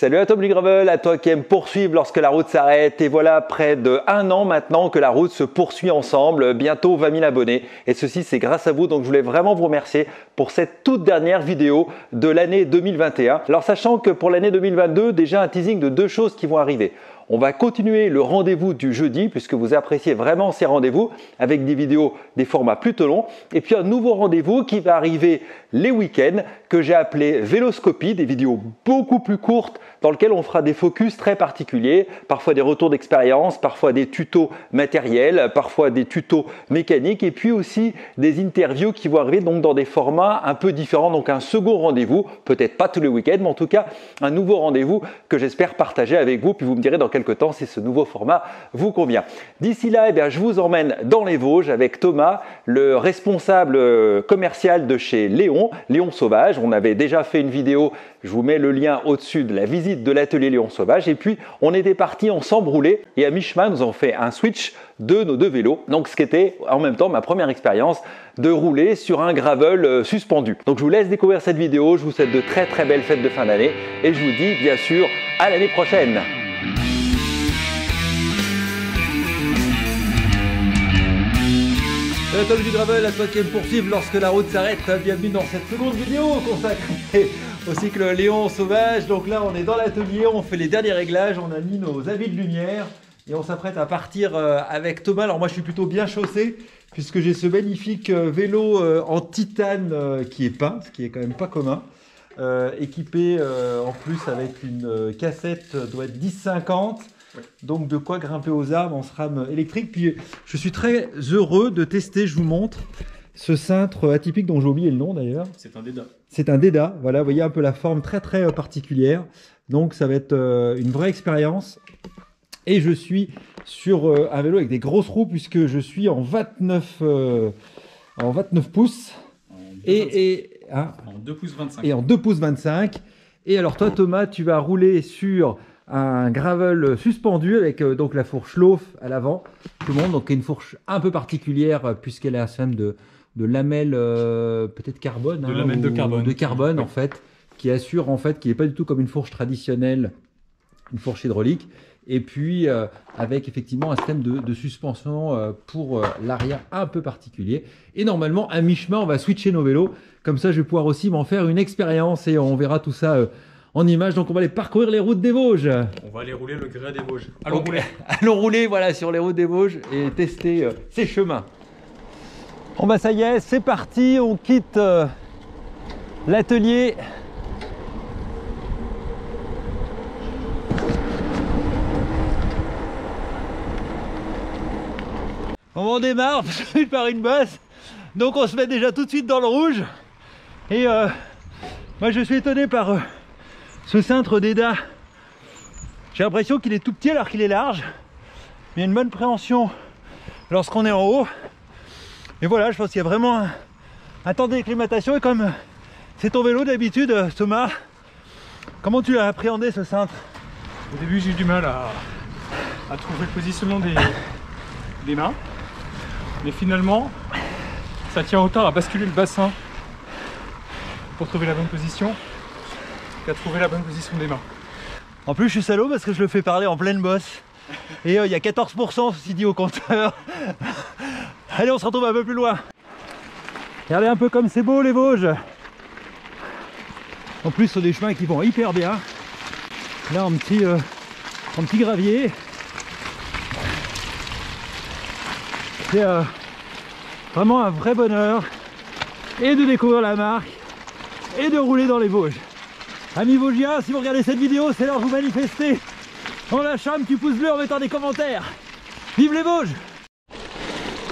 Salut à Tom Gravel, à toi qui aime poursuivre lorsque la route s'arrête. Et voilà près de 1 an maintenant que la route se poursuit ensemble, bientôt 20 000 abonnés. Et ceci c'est grâce à vous, donc je voulais vraiment vous remercier pour cette toute dernière vidéo de l'année 2021. Alors sachant que pour l'année 2022, déjà un teasing de 2 choses qui vont arriver. On va continuer le rendez-vous du jeudi puisque vous appréciez vraiment ces rendez-vous avec des vidéos, des formats plutôt longs. Et puis un nouveau rendez-vous qui va arriver les week-ends que j'ai appelé Véloscopie, des vidéos beaucoup plus courtes dans lesquelles on fera des focus très particuliers, parfois des retours d'expérience, parfois des tutos matériels, parfois des tutos mécaniques et puis aussi des interviews qui vont arriver donc dans des formats un peu différents. Donc un second rendez-vous, peut-être pas tous les week-ends, mais en tout cas un nouveau rendez-vous que j'espère partager avec vous. Puis vous me direz dans quelques temps si ce nouveau format vous convient. D'ici là, je vous emmène dans les Vosges avec Thomas, le responsable commercial de chez Léon Sauvage. On avait déjà fait une vidéo, je vous mets le lien au-dessus de la visite de l'atelier Léon Sauvage. Et puis, on était parti ensemble rouler et à mi-chemin, nous avons fait un switch de nos 2 vélos. Donc, ce qui était en même temps ma première expérience de rouler sur un gravel suspendu. Donc, je vous laisse découvrir cette vidéo. Je vous souhaite de très très belles fêtes de fin d'année et je vous dis bien sûr à l'année prochaine. Tom du Gravel, à toi qui aime poursuivre lorsque la route s'arrête, bienvenue dans cette seconde vidéo consacrée au cycle Léon Sauvage. Donc là on est dans l'atelier, on fait les derniers réglages, on a mis nos avis de lumière et on s'apprête à partir avec Thomas. Alors moi je suis plutôt bien chaussé puisque j'ai ce magnifique vélo en titane qui est peint, ce qui est quand même pas commun, équipé en plus avec une cassette doit être 10-50. Donc de quoi grimper aux arbres en SRAM électrique. Puis je suis très heureux de tester, je vous montre, ce cintre atypique dont j'ai oublié le nom d'ailleurs. C'est un Deda. C'est un Deda, voilà, vous voyez un peu la forme très très particulière. Donc ça va être une vraie expérience. Et je suis sur un vélo avec des grosses roues puisque je suis en 29 pouces. En 2 pouces 25. Et en 2 pouces 25. Et alors toi Thomas, tu vas rouler sur un gravel suspendu avec donc la fourche Lauf à l'avant, tout le monde, donc une fourche un peu particulière puisqu'elle est un système de lamelles peut-être carbone, de lamelles de carbone oui. En fait, qui assure en fait qui n'est pas du tout comme une fourche traditionnelle, une fourche hydraulique, et puis avec effectivement un système de suspension pour l'arrière un peu particulier. Et normalement à mi-chemin on va switcher nos vélos, comme ça je vais pouvoir aussi m'en faire une expérience et on verra tout ça en images. Donc on va aller parcourir les routes des Vosges. On va aller rouler le grès des Vosges. Allons rouler voilà, sur les routes des Vosges et tester ces chemins. Bon bah ça y est, c'est parti, on quitte l'atelier. On démarre par une bosse, donc on se met déjà tout de suite dans le rouge. Et moi je suis étonné par ce cintre Deda. J'ai l'impression qu'il est tout petit alors qu'il est large. Il y a une bonne préhension lorsqu'on est en haut. Et voilà, je pense qu'il y a vraiment un temps d'acclimatation. Et comme c'est ton vélo d'habitude, Thomas, comment tu as appréhendé ce cintre? Au début, j'ai eu du mal à trouver le positionnement des mains. Mais finalement, ça tient autant à basculer le bassin pour trouver la bonne position qu'à trouver la bonne position des mains. En plus je suis salaud parce que je le fais parler en pleine bosse. Et il y a 14% ceci dit au compteur. Allez, on se retrouve un peu plus loin. Regardez un peu comme c'est beau les Vosges. En plus sur des chemins qui vont hyper bien. Là en petit gravier. C'est vraiment un vrai bonheur. Et de découvrir la marque. Et de rouler dans les Vosges. Amis Vosgiens, si vous regardez cette vidéo, c'est l'heure de vous manifester en lâchant un petit pouce bleu en mettant des commentaires. Vive les Vosges!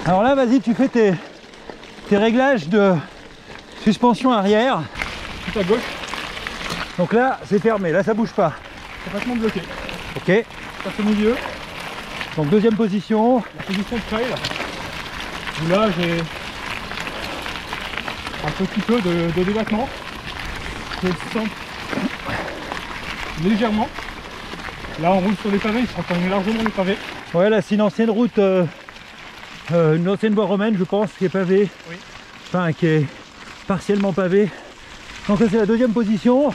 Alors là, vas-y, tu fais tes réglages de suspension arrière. Tout à gauche. Donc là, c'est fermé, là ça bouge pas. Complètement bloqué. Ok. Passe au milieu. Donc deuxième position. La position de trail. Où là, j'ai un petit peu de débattement. Je le sens légèrement. Là on roule sur les pavés, ils sont quand même largement les pavés. Ouais, là c'est une ancienne route, une ancienne voie romaine je pense, qui est pavée. Oui. Enfin qui est partiellement pavée. Donc ça c'est la deuxième position.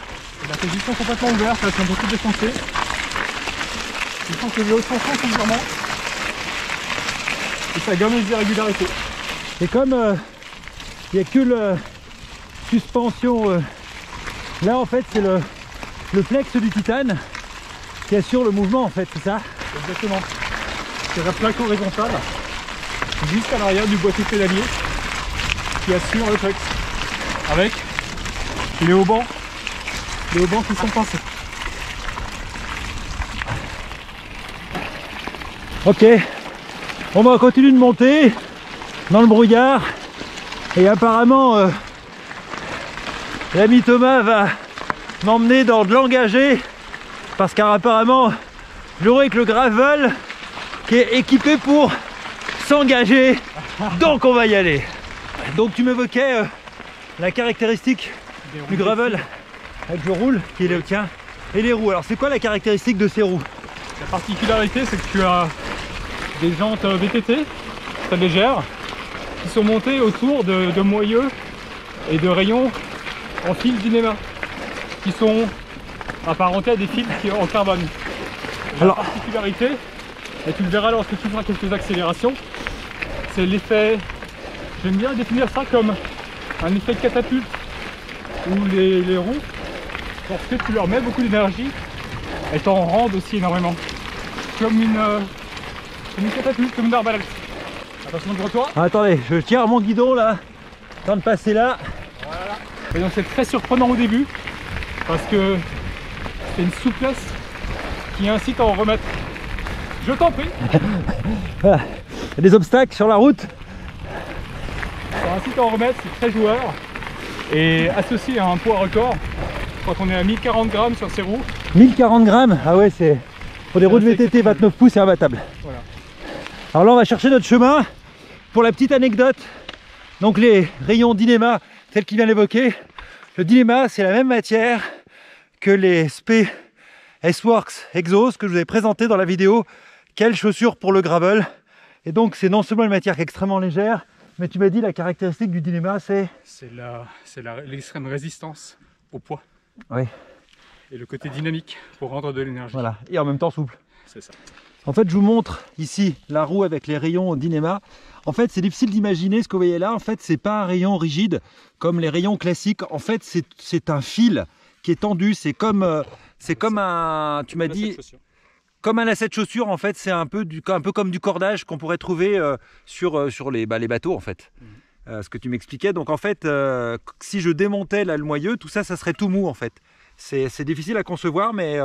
La position complètement ouverte, là, c'est un peu tout défoncé. Je sens que le vélo s'enfonce légèrement. Et ça gomme les irrégularités. Et comme il n'y a que la suspension, là en fait c'est le flex du titane qui assure le mouvement en fait, c'est ça? Exactement. C'est la plaque horizontale juste à l'arrière du boîtier pédalier qui assure le flex. Avec les haubans qui sont pincés. Ok, on va continuer de monter dans le brouillard et apparemment l'ami Thomas va m'emmener dans de l'engagé parce qu'apparemment j'aurai que le gravel qui est équipé pour s'engager, donc on va y aller. Donc tu m'évoquais la caractéristique du gravel avec je roule qui est le tien et les roues. Alors c'est quoi la caractéristique de ces roues? La particularité c'est que tu as des jantes VTT très légères qui sont montées autour de moyeux et de rayons en fil Dynéma qui sont apparentés à des fils en carbone. Alors, la particularité, et tu le verras lorsque tu feras quelques accélérations, c'est l'effet, j'aime bien définir ça comme un effet de catapulte où les roues, lorsque tu leur mets beaucoup d'énergie, elles t'en rendent aussi énormément. Comme une catapulte, comme une arbalète. Attention devant toi. attendez, je tiens mon guidon là, temps de passer là. Voilà. Et donc c'est très surprenant au début, parce que c'est une souplesse qui incite à en remettre. Je t'en prie. Voilà. Il y a des obstacles sur la route. Ça incite à en remettre, c'est très joueur. Et associé à un poids record, quand on est à 1040 grammes sur ces roues. 1040 grammes, ah ouais, c'est pour des roues de VTT 29 pouces, c'est imbattable. Voilà. Alors là on va chercher notre chemin. Pour la petite anecdote, donc les rayons Dynéma, tel qu'il vient d'évoquer, le Dynéma c'est la même matière que les SP S-Works Exos que je vous ai présenté dans la vidéo quelle chaussure pour le gravel. Et donc c'est non seulement une matière qui est extrêmement légère, mais tu m'as dit la caractéristique du Dynéma c'est l'extrême résistance au poids. Oui. Et le côté dynamique pour rendre de l'énergie. Voilà, et en même temps souple. C'est ça. En fait, je vous montre ici la roue avec les rayons Dynéma. En fait, c'est difficile d'imaginer ce que vous voyez là. En fait, c'est pas un rayon rigide comme les rayons classiques. En fait, c'est un fil qui est tendu. C'est comme un, tu m'as dit, comme un lacet de chaussure. En fait, c'est un peu comme du cordage qu'on pourrait trouver sur les bateaux en fait. Ce que tu m'expliquais. Donc en fait, si je démontais là le moyeu, tout ça, ça serait tout mou en fait. C'est difficile à concevoir, mais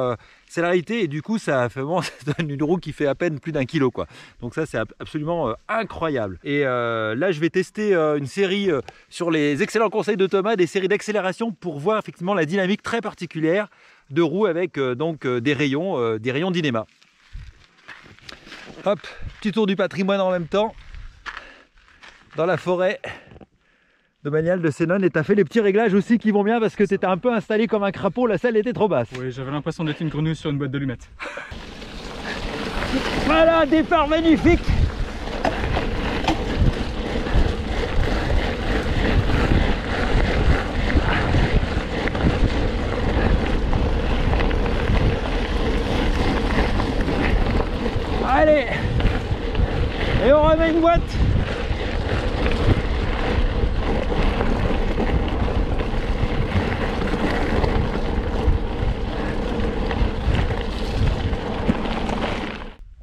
c'est la réalité et du coup ça donne une roue qui fait à peine plus d'1 kilo quoi. Donc ça c'est absolument incroyable. Et là je vais tester une série sur les excellents conseils de Thomas, des séries d'accélération pour voir effectivement la dynamique très particulière de roues avec des rayons Dynéma. Hop, petit tour du patrimoine en même temps dans la forêt domaniale de Senones, et tu as fait les petits réglages aussi qui vont bien parce que tu étais un peu installé comme un crapaud, la selle était trop basse. Oui, j'avais l'impression d'être une grenouille sur une boîte d'allumettes. Voilà, départ magnifique. Allez, et on remet une boîte.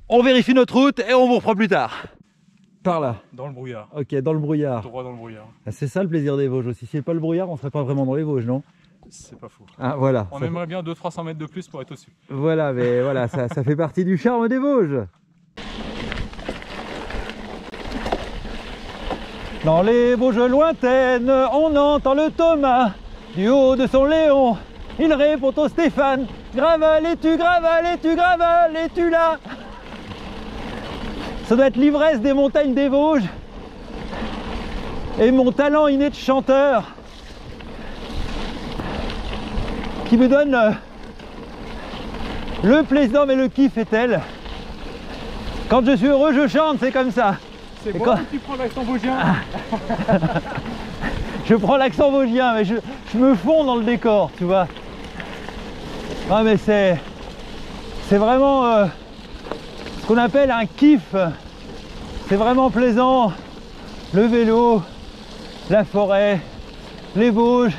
On vérifie notre route et on vous reprend plus tard. Par là. Dans le brouillard. Ok, dans le brouillard. Droit dans le brouillard. Ah, c'est ça le plaisir des Vosges aussi. Si c'est pas le brouillard, on serait pas vraiment dans les Vosges, non? C'est pas faux. Ah voilà. On aimerait bien 200-300 mètres de plus pour être au-dessus. Voilà, mais voilà, ça fait partie du charme des Vosges. Dans les Vosges lointaines, on entend le Thomas du haut de son Léon. Il répond au Stéphane: gravales-tu, gravales-tu, gravales-tu là? Ça doit être l'ivresse des montagnes des Vosges et mon talent inné de chanteur qui me donne le plaisir, mais le kiff est tel. Quand je suis heureux, je chante, c'est comme ça. C'est bon, quand tu prends l'accent vosgien. je prends l'accent vosgien, mais je me fonds dans le décor, tu vois. Ah mais c'est vraiment ce qu'on appelle un kiff. C'est vraiment plaisant. Le vélo, la forêt, les Vosges.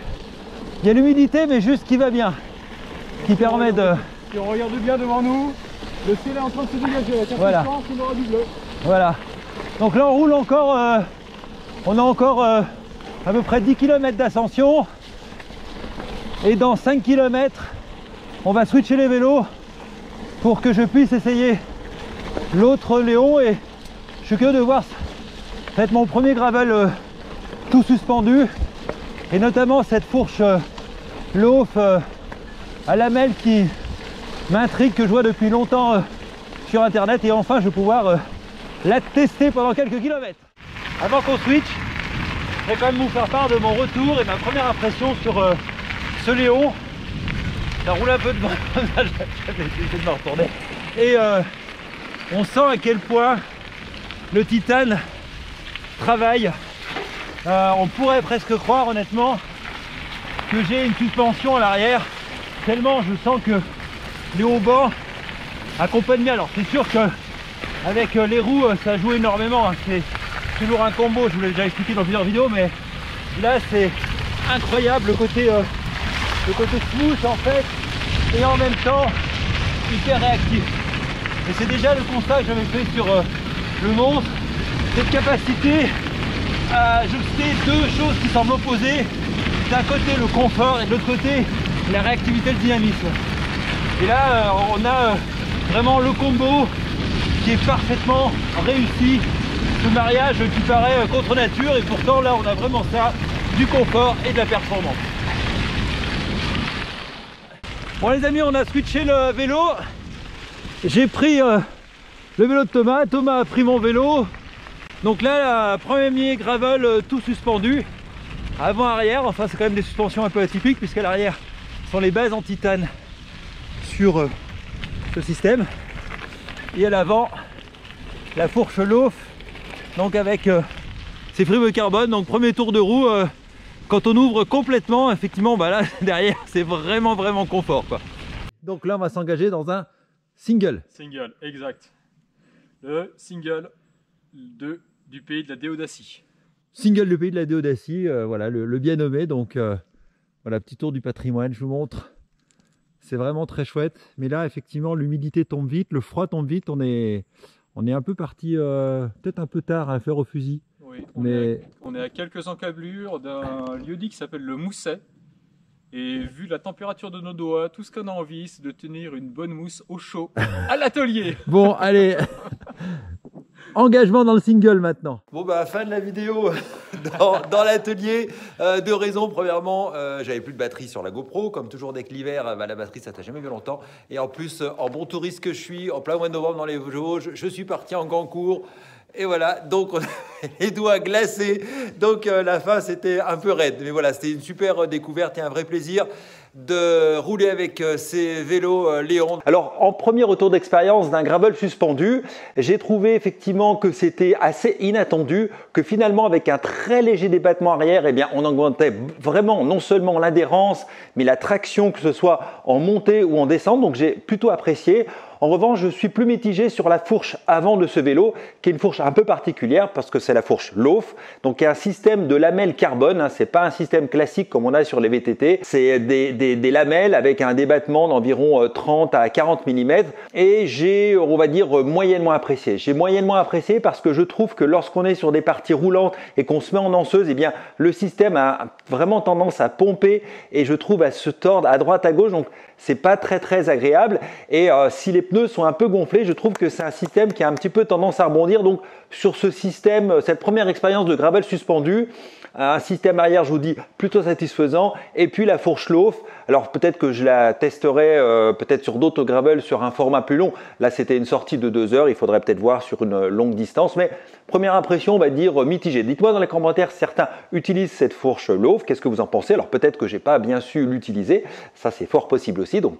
Il y a l'humidité mais juste qui va bien. Qui permet de... Si on regarde bien devant nous, le ciel est en train de se dégager. Voilà. Il aura du bleu. Voilà. Donc là on roule encore, on a encore à peu près 10 km d'ascension. Et dans 5 km, on va switcher les vélos pour que je puisse essayer l'autre Léon. Et je suis curieux de voir peut-être mon premier gravel tout suspendu. Et notamment cette fourche Loaf à lamelles qui m'intrigue, que je vois depuis longtemps sur internet. Et enfin je vais pouvoir la tester pendant quelques kilomètres. Avant qu'on switch, je vais quand même vous faire part de mon retour et ma première impression sur ce Léon. Ça roule un peu devant, j'essaie de me retourner. Et on sent à quel point le titane travaille. On pourrait presque croire honnêtement que j'ai une suspension à l'arrière, tellement je sens que les haubans accompagnent bien. Alors c'est sûr que avec les roues ça joue énormément, hein. C'est toujours un combo, je vous l'ai déjà expliqué dans plusieurs vidéos, mais là c'est incroyable le côté smooth en fait, et en même temps hyper réactif. Et c'est déjà le constat que j'avais fait sur le monstre, cette capacité à juxter deux choses qui semblent opposées. D'un côté le confort et de l'autre côté la réactivité et le dynamisme. Et là on a vraiment le combo qui est parfaitement réussi. Ce mariage qui paraît contre nature, et pourtant là on a vraiment ça, du confort et de la performance. Bon les amis, on a switché le vélo. J'ai pris le vélo de Thomas, Thomas a pris mon vélo. Donc là, premier gravel tout suspendu, avant-arrière. Enfin c'est quand même des suspensions un peu atypiques puisqu'à l'arrière sont les bases en titane sur ce système. Et à l'avant, la fourche Loaf, donc avec ces fibres carbone. Donc premier tour de roue, quand on ouvre complètement, effectivement, bah là derrière c'est vraiment confort quoi. Donc là on va s'engager dans un single. Single, exact. Le single du pays de la Déodacie. Single du pays de la Déodacie, voilà le bien nommé. Donc voilà, petit tour du patrimoine, je vous montre. C'est vraiment très chouette. Mais là effectivement l'humidité tombe vite, le froid tombe vite. On est un peu parti peut-être un peu tard à faire au fusil. Oui, on est à quelques encablures d'un lieu-dit qui s'appelle le Mousset. Et vu la température de nos doigts, tout ce qu'on a envie, c'est de tenir une bonne mousse au chaud à l'atelier. Bon, allez, engagement dans le single maintenant. Bon bah fin de la vidéo dans l'atelier. Deux raisons. Premièrement, j'avais plus de batterie sur la GoPro. Comme toujours dès que l'hiver, la batterie ça t'a jamais vu longtemps. Et en plus, en bon touriste que je suis, en plein mois de novembre dans les Vosges, je suis parti en Gancourt. Et voilà, donc on a les doigts glacés, donc la fin c'était un peu raide. Mais voilà, c'était une super découverte et un vrai plaisir de rouler avec ces vélos Léon. Alors en premier retour d'expérience d'un gravel suspendu, j'ai trouvé effectivement que c'était assez inattendu, que finalement avec un très léger débattement arrière, eh bien, on augmentait vraiment non seulement l'adhérence, mais la traction, que ce soit en montée ou en descente, donc j'ai plutôt apprécié. En revanche, je suis plus mitigé sur la fourche avant de ce vélo, qui est une fourche un peu particulière parce que c'est la fourche Loaf, donc il y a un système de lamelles carbone, hein, c'est pas un système classique comme on a sur les VTT, c'est des lamelles avec un débattement d'environ 30 à 40 mm, et j'ai, on va dire, moyennement apprécié. J'ai moyennement apprécié parce que je trouve que lorsqu'on est sur des parties roulantes et qu'on se met en danseuse, eh bien le système a vraiment tendance à pomper et je trouve à se tordre à droite à gauche, donc c'est pas très agréable. Et si les pneus sont un peu gonflés, je trouve que c'est un système qui a un petit peu tendance à rebondir. Donc sur ce système, cette première expérience de gravel suspendu, un système arrière, je vous dis, plutôt satisfaisant. Et puis la fourche Loaf, alors peut-être que je la testerai peut-être sur d'autres gravels sur un format plus long. Là c'était une sortie de 2 heures, il faudrait peut-être voir sur une longue distance, mais Première impression, on va dire mitigée. Dites-moi dans les commentaires si certains utilisent cette fourche Lowe. Qu'est-ce que vous en pensez? Alors peut-être que j'ai pas bien su l'utiliser. Ça, c'est fort possible aussi. Donc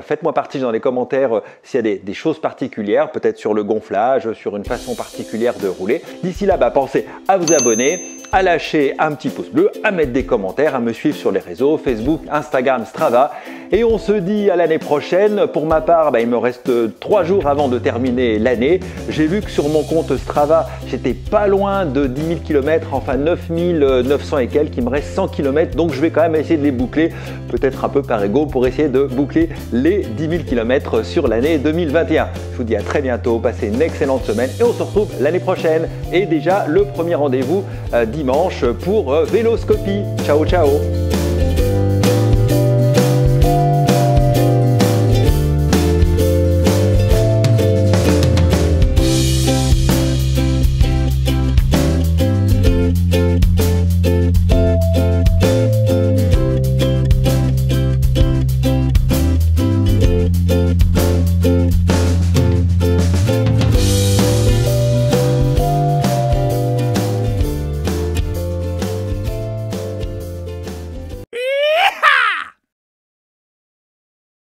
faites-moi partie dans les commentaires s'il y a des choses particulières, peut-être sur le gonflage, sur une façon particulière de rouler. D'ici là, pensez à vous abonner, à lâcher un petit pouce bleu, à mettre des commentaires, à me suivre sur les réseaux, Facebook, Instagram, Strava. Et on se dit à l'année prochaine. Pour ma part, il me reste 3 jours avant de terminer l'année. J'ai vu que sur mon compte Strava, j'étais pas loin de 10 000 km, enfin 9 900 et quelques, il me reste 100 km. Donc je vais quand même essayer de les boucler, peut-être un peu par ego, pour essayer de boucler les 10 000 km sur l'année 2021. Je vous dis à très bientôt, passez une excellente semaine et on se retrouve l'année prochaine. Et déjà le premier rendez-vous dimanche pour Véloscopie. Ciao, ciao!